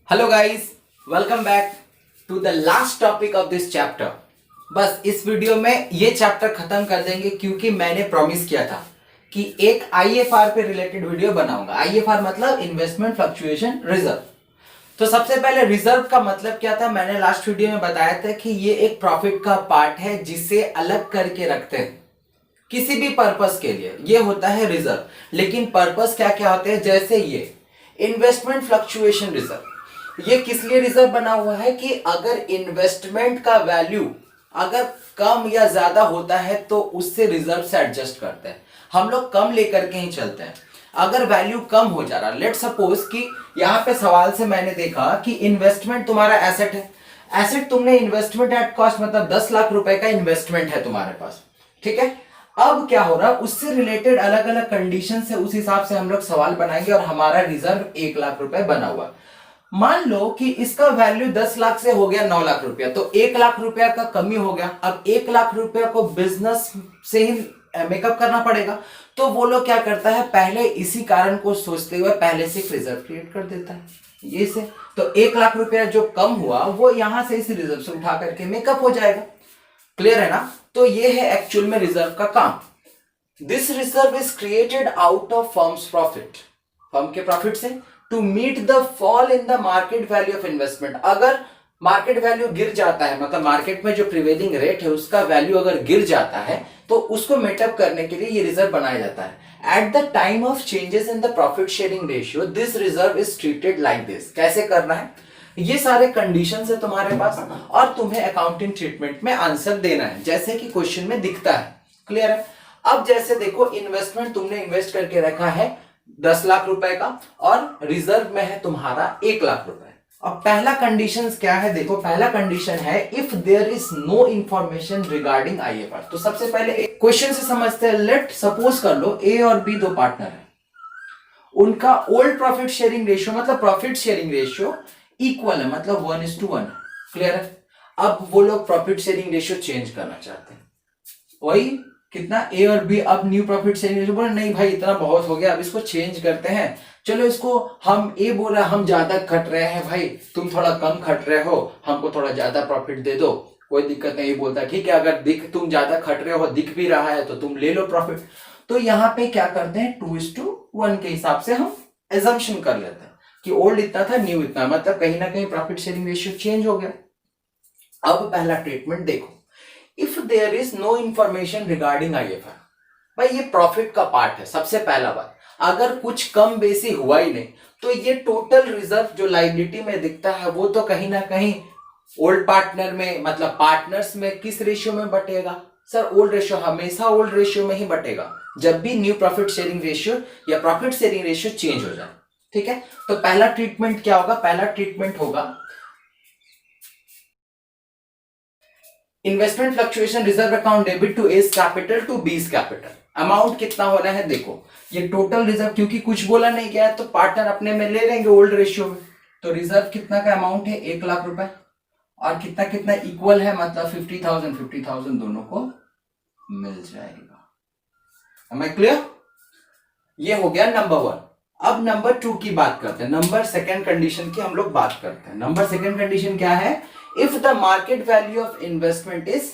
Hello guys, welcome back to the last topic of this chapter. बस इस video में ये चैप्टर खत्म कर देंगे क्योंकि मैंने प्रॉमिस किया था कि एक आईएफआर पे रिलेटेड वीडियो बनाऊंगा। आईएफआर मतलब इन्वेस्टमेंट फ्लक्चुएशन रिजर्व। तो सबसे पहले रिजर्व का मतलब क्या था, मैंने लास्ट वीडियो में बताया था कि ये एक प्रॉफिट का पार्ट है जिसे अलग करके रखते हैं किसी भी पर्पस के लिए, ये होता है रिजर्व। लेकिन पर्पस क्या क्या होते हैं, जैसे ये इन्वेस्टमेंट फ्लक्चुएशन रिजर्व, ये किस लिए रिजर्व बना हुआ है कि अगर इन्वेस्टमेंट का वैल्यू अगर कम या ज्यादा होता है तो उससे रिजर्व से एडजस्ट करते हैं। हम लोग कम लेकर के ही चलते हैं। अगर वैल्यू कम हो जा रहा, लेट सपोज कि यहां पे सवाल से मैंने देखा कि इन्वेस्टमेंट तुम्हारा एसेट है, एसेट तुमने इन्वेस्टमेंट एट कॉस्ट मतलब 10 लाख रुपए का इन्वेस्टमेंट है तुम्हारे पास, ठीक है। अब क्या हो रहा है, उससे रिलेटेड अलग अलग कंडीशन से उस हिसाब से हम लोग सवाल बनाएंगे और हमारा रिजर्व 1 लाख रुपए बना हुआ। मान लो कि इसका वैल्यू 10 लाख से हो गया 9 लाख रुपया, तो 1 लाख रुपया का कमी हो गया। अब 1 लाख रुपया को बिजनेस से ही मेकअप करना पड़ेगा, तो वो लोग क्या करता है, पहले इसी कारण को सोचते हुए पहले से रिजर्व क्रिएट कर देता है ये से। तो 1 लाख रुपया जो कम हुआ वो यहां से इस रिजर्व से उठा करके मेकअप हो जाएगा। क्लियर है ना। तो ये है एक्चुअल में रिजर्व का काम। This reserve is created out of firms profit, firm के प्रॉफिट से, to meet the fall in the market value of investment. अगर मार्केट वैल्यू गिर जाता है, मतलब मार्केट में जो प्रिवेलिंग रेट है उसका वैल्यू अगर गिर जाता है तो उसको मेटअप करने के लिए ये रिजर्व बनाया जाता है। At the time of changes in the profit sharing ratio this reserve is treated like this. कैसे करना है, ये सारे कंडीशंस है तुम्हारे पास और तुम्हें अकाउंटिंग ट्रीटमेंट में आंसर देना है जैसे कि क्वेश्चन में दिखता है। क्लियर है। अब जैसे देखो, इन्वेस्टमेंट तुमने इन्वेस्ट करके रखा है 10 लाख रुपए का और रिजर्व में है तुम्हारा 1 लाख रुपए। अब पहला कंडीशन क्या है, देखो पहला कंडीशन है if there is no information regarding IFR. तो सबसे पहले एक क्वेश्चन से समझते हैं। लेट सपोज कर लो ए और बी दो पार्टनर है, उनका ओल्ड प्रॉफिट शेयरिंग रेशियो मतलब प्रॉफिट शेयरिंग रेशियो इक्वल है, मतलब 1:1। क्लियर है। अब वो लोग प्रॉफिट शेयरिंग रेशियो चेंज करना चाहते हैं, वही कितना ए और बी। अब न्यू प्रॉफिट शेयरिंग रेशियो बोले नहीं भाई इतना बहुत हो गया, अब इसको चेंज करते हैं। चलो इसको, हम ए बोल रहा हम ज्यादा खट रहे हैं भाई, तुम थोड़ा कम खट रहे हो, हमको थोड़ा ज्यादा प्रॉफिट दे दो, कोई दिक्कत नहीं। बोलता ठीक है, अगर दिख तुम ज्यादा खट रहे हो, दिख भी रहा है तो तुम ले लो प्रॉफिट। तो यहाँ पे क्या करते हैं, 2:1 के हिसाब से हम एजम्पशन कर लेते हैं कि ओल्ड इतना था न्यू इतना, मतलब कहीं ना कहीं प्रॉफिट शेयरिंग रेशियो चेंज हो गया। अब पहला ट्रीटमेंट देखो, if there is no information regarding IFR, भाई ये प्रॉफिट का पार्ट है। सबसे पहला बात, अगर कुछ कम बेसी हुआ ही नहीं तो ये टोटल रिजर्व जो लायबिलिटी में दिखता है वो तो कहीं ना कहीं ओल्ड पार्टनर में, मतलब पार्टनर्स में किस रेशियो में बटेगा सर, ओल्ड रेशियो, हमेशा ओल्ड रेशियो में ही बटेगा जब भी न्यू प्रॉफिट शेयरिंग रेशियो या प्रॉफिट शेयरिंग रेशियो चेंज हो जाए। ठीक है। तो पहला ट्रीटमेंट क्या होगा, पहला ट्रीटमेंट होगा investment fluctuation reserve account debit to A's capital to B's capital. Amount कितना हो रहा है, देखो ये टोटल रिजर्व, क्योंकि कुछ बोला नहीं गया है तो पार्टनर अपने में ले लेंगे ओल्ड रेशियो में। तो रिजर्व कितना का अमाउंट है, 1 लाख रुपए, और कितना कितना इक्वल है, मतलब 50,000 दोनों को मिल जाएगा। Am I clear? ये हो गया नंबर 1। अब नंबर 2 की बात करते हैं, नंबर सेकंड कंडीशन की हम लोग बात करते हैं। नंबर सेकंड कंडीशन क्या है, if the market value of investment is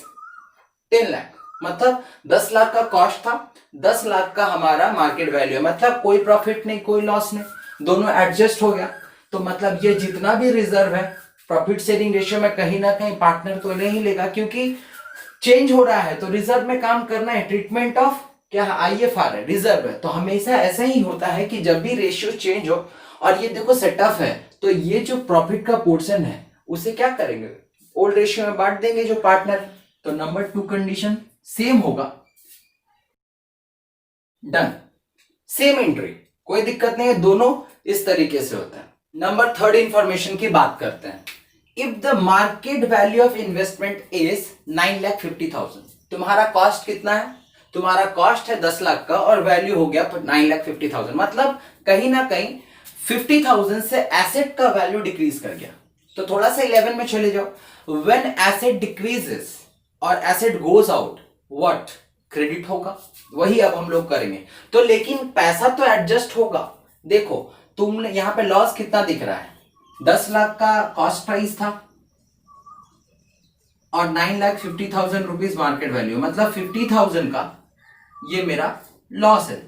10 lakh, मतलब 10 लाख का कॉस्ट था, 10 लाख का हमारा मार्केट वैल्यू है, मतलब कोई प्रॉफिट नहीं कोई लॉस नहीं, दोनों एडजस्ट हो गया। तो मतलब ये जितना भी रिजर्व है प्रॉफिट शेयरिंग रेशियो में कहीं ना कहीं पार्टनर तो ले ही लेगा, क्योंकि चेंज हो रहा है तो रिजर्व में काम करना है। ट्रीटमेंट ऑफ क्या है, आईएफआर है, रिजर्व है, तो हमेशा ऐसा ही होता है कि जब भी रेशियो चेंज हो, और ये देखो सेटअप है, तो ये जो प्रॉफिट का पोर्शन है उसे क्या करेंगे, ओल्ड रेशियो में बांट देंगे जो पार्टनर। तो नंबर 2 कंडीशन सेम होगा, डन, सेम एंट्री, कोई दिक्कत नहीं है, दोनों इस तरीके से होता है। नंबर 3 इंफॉर्मेशन की बात करते हैं। If the market value of investment is 9,50,000, तुम्हारा कॉस्ट कितना है, तुम्हारा कॉस्ट है 10 लाख का और वैल्यू हो गया 9,50,000, मतलब कहीं ना कहीं 50,000 से एसेट का वैल्यू डिक्रीज कर गया। तो थोड़ा सा 11 में चले जाओ, व्हेन एसेट डिक्रीजेस और asset goes out, what, credit होगा, वही अब हम लोग करेंगे। तो लेकिन पैसा तो एडजस्ट होगा। देखो तुमने यहां पे लॉस कितना दिख रहा है, 10 लाख का कॉस्ट प्राइस था और 9,50,000 रुपीज मार्केट वैल्यू, मतलब 50,000 का ये मेरा लॉस है।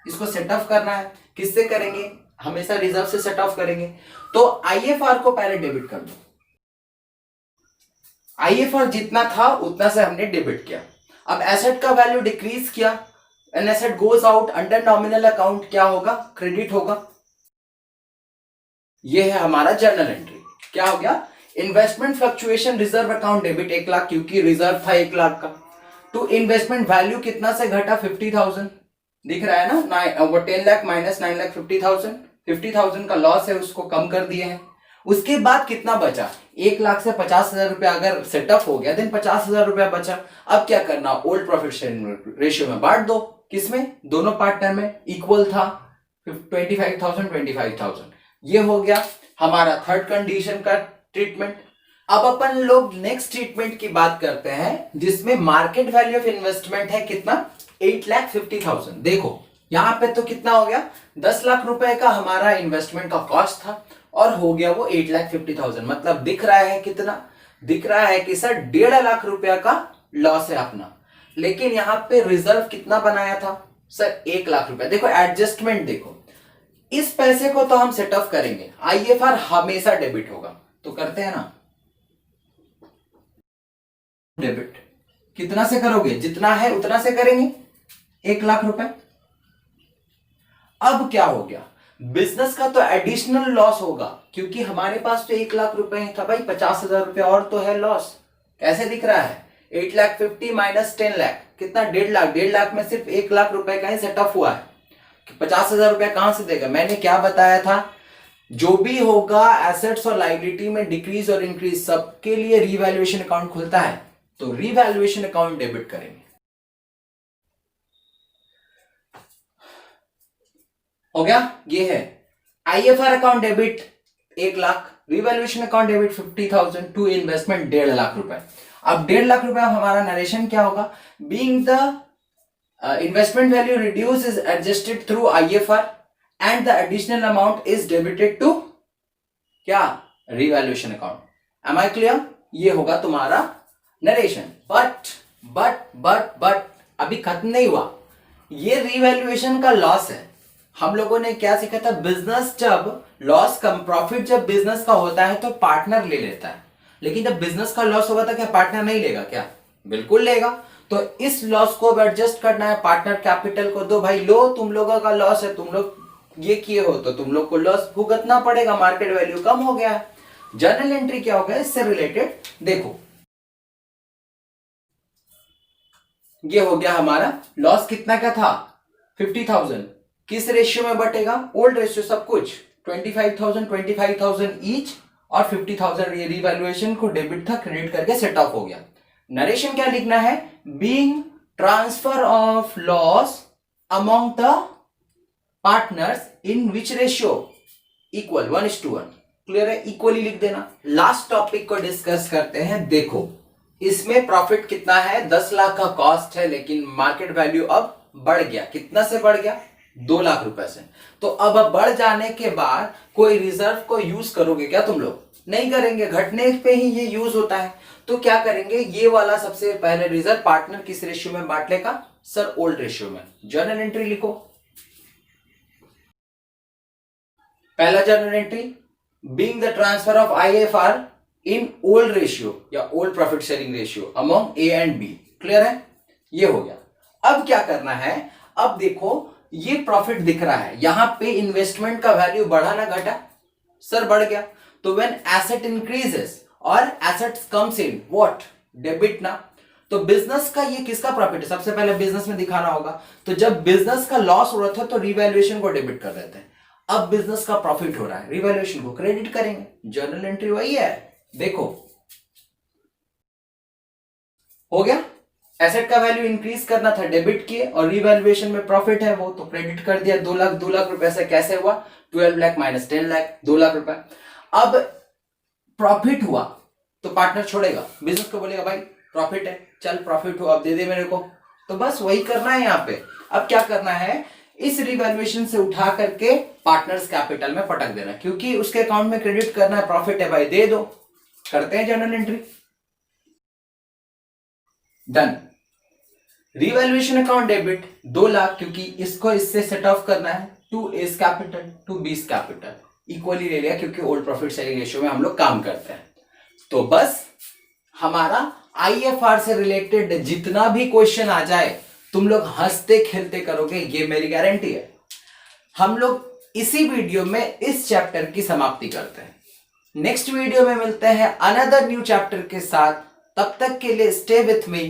इसको सेट ऑफ करना है, किससे करेंगे? हमेशा रिजर्व से सेट ऑफ करेंगे। तो आईएफआर को पहले डेबिट कर दो। आईएफआर जितना था उतना से हमने डेबिट किया। अब एसेट का वैल्यू डिक्रीज किया, an asset goes out under nominal account, क्या होगा? क्रेडिट होगा। ये है हमारा जर्नल एंट्री। क्या हो गया? Investment fluctuation reserve account debit 1 lakh, क्योंकि रिजर्व था 1 लाख का। टू इन्वेस्टमेंट वैल्यू कितना से घटा? 50,000 दिख रहा है ना, वो 10 लाख माइनस 9,50,000, 50,000 का लॉस है, उसको कम कर दिए हैं। उसके बाद कितना बचा? 1 लाख से 50,000 रुपया अगर सेटअप हो गया, देन 50,000 रुपया बचा। अब क्या करना? ओल्ड प्रॉफिट शेयरिंग रेशियो में बांट दो। किसमें? दोनों पार्टनर में इक्वल था, 25,000 25,000। ये हो गया हमारा थर्ड कंडीशन का ट्रीटमेंट। अब अपन लोग नेक्स्ट ट्रीटमेंट की बात करते हैं, जिसमें मार्केट वैल्यू ऑफ इन्वेस्टमेंट है कितना? 8,50,000। देखो यहां पे तो कितना हो गया? 10 लाख रुपए का हमारा इन्वेस्टमेंट का कॉस्ट था और हो गया वो 8,50,000। मतलब दिख रहा है कितना? दिख रहा है कि सर 1.5 लाख रुपया का लॉस है अपना। लेकिन यहां पे रिजर्व कितना बनाया था सर? 1 लाख रुपया। देखो एडजस्टमेंट, देखो इस पैसे को तो हम सेट ऑफ करेंगे, आईएफआर हमेशा डेबिट होगा, तो करते हैं ना डेबिट। कितना से करोगे? जितना है उतना से करेंगे, 1 लाख रुपए। अब क्या हो गया? बिजनेस का तो एडिशनल लॉस होगा, क्योंकि हमारे पास तो 1 लाख रुपए था भाई, 50,000 रुपए और तो है लॉस। कैसे दिख रहा है? 8,50,000 माइनस 10 लाख कितना? 1.5 लाख। 1.5 लाख में सिर्फ 1 लाख रुपए का ही सेटअप हुआ है। 50,000 रुपया कहां से देगा? मैंने क्या बताया था? जो भी होगा एसेट्स और लायबिलिटी में डिक्रीज और इंक्रीज, सबके लिए रीवैल्यूएशन अकाउंट खुलता है, तो रीवैल्यूएशन अकाउंट डेबिट करेंगे। हो गया? ये है IFR account debit 1 lakh, revaluation account debit 50,000, to investment 1.5 lakh रुपए। अब 1.5 लाख रुपए हमारा नरेशन क्या होगा? Being the investment value reduce is adjusted through IFR and the additional amount is debited to क्या? Revaluation account. Am I clear? ये होगा तुम्हारा नरेशन। बट अभी खत्म नहीं हुआ। ये रिवैल्यूएशन का लॉस है। हम लोगों ने क्या सीखा था? बिजनेस जब लॉस कम प्रॉफिट जब बिजनेस का होता है तो पार्टनर ले लेता है, लेकिन जब बिजनेस का लॉस होगा तो क्या पार्टनर नहीं लेगा? क्या बिल्कुल लेगा। तो इस लॉस को एडजस्ट करना है, पार्टनर कैपिटल को दो भाई, लो तुम लोगों का लॉस है, तुम लोग ये किए हो तो तुम लोग को लॉस भुगतना पड़ेगा, मार्केट वैल्यू कम हो गया। जर्नल एंट्री क्या हो गया इससे रिलेटेड? देखो ये हो गया हमारा लॉस कितना का था? 50,000। किस रेशियो में बटेगा? ओल्ड रेशियो सब कुछ, 25,000 ईच और 50,000 ये रिवैल्यूएशन को डेबिट था, क्रेडिट करके सेट ऑफ हो गया। नरेशन क्या लिखना है? Being transfer of loss among the partners in which ratio? Equal 1:1। Clear है? इक्वली लिख देना। लास्ट टॉपिक को डिस्कस करते हैं। देखो इसमें प्रॉफिट कितना है? 10 लाख का कॉस्ट है, लेकिन मार्केट वैल्यू अब बढ़ गया। कितना से बढ़ गया? 2 लाख रुपए से। तो अब बढ़ जाने के बाद कोई रिजर्व को यूज करोगे क्या तुम लोग? नहीं करेंगे, घटने पे ही ये यूज होता है। तो क्या करेंगे? ये वाला सबसे पहले रिजर्व पार्टनर किस रेशियो में बांट लेगा? सर ओल्ड रेशियो में। जर्नल एंट्री लिखो। पहला journal entry, being the transfer of IFR in old ratio या old profit sharing ratio among A and B. Clear है? ये हो गया। अब क्या करना है? अब देखो ये प्रॉफिट दिख रहा है, यहां पे इन्वेस्टमेंट का वैल्यू बढ़ा ना घटा? सर बढ़ गया। तो व्हेन एसेट इंक्रीजेस और assets comes in what? Debit ना। तो बिजनेस का ये किसका प्रॉफिट है? सबसे पहले बिजनेस में दिखाना होगा। तो जब बिजनेस का लॉस हो रहा था तो रिवैल्यूएशन को डेबिट कर देते हैं। अब बिजनेस का प्रॉफिट हो रहा है, रिवैल्यूएशन को क्रेडिट करेंगे। जर्नल एंट्री वही है। देखो हो गया। एसेट का वैल्यू इंक्रीज करना था, डेबिट किए, और रिवैल्यूएशन में प्रॉफिट है वो तो क्रेडिट कर दिया। 2 लाख रुपए से कैसे हुआ? 12 लाख माइनस 10 लाख, 2 लाख रुपए। अब प्रॉफिट हुआ तो पार्टनर छोड़ेगा, बिजनेस को बोलेगा भाई प्रॉफिट है, चल प्रॉफिट हुआ अब दे दे मेरे को। तो बस वही करना है यहाँ पे। अब क्या करना है? इस रिवैल्यूएशन से उठा करके पार्टनर्स कैपिटल में पटक देना, क्योंकि उसके अकाउंट में क्रेडिट करना है, प्रॉफिट है भाई, दे दो। करते हैं journal entry. Done. Revaluation account debit 2 lakh, क्योंकि इसको इससे सेट ऑफ करना है to A's capital to B's capital, equally ले लिया क्योंकि ओल्ड प्रॉफिट शेयरिंग रेशियो में हम लोग काम करते हैं। तो बस हमारा आईएफआर से रिलेटेड जितना भी क्वेश्चन आ जाए तुम लोग हंसते खेलते करोगे, ये मेरी गारंटी है। हम लोग इसी वीडियो में इस चैप्टर की समाप्ति करते हैं। नेक्स्ट वीडियो में मिलते हैं अनदर न्यू चैप्टर के साथ। तब तक के लिए स्टे विथ मी।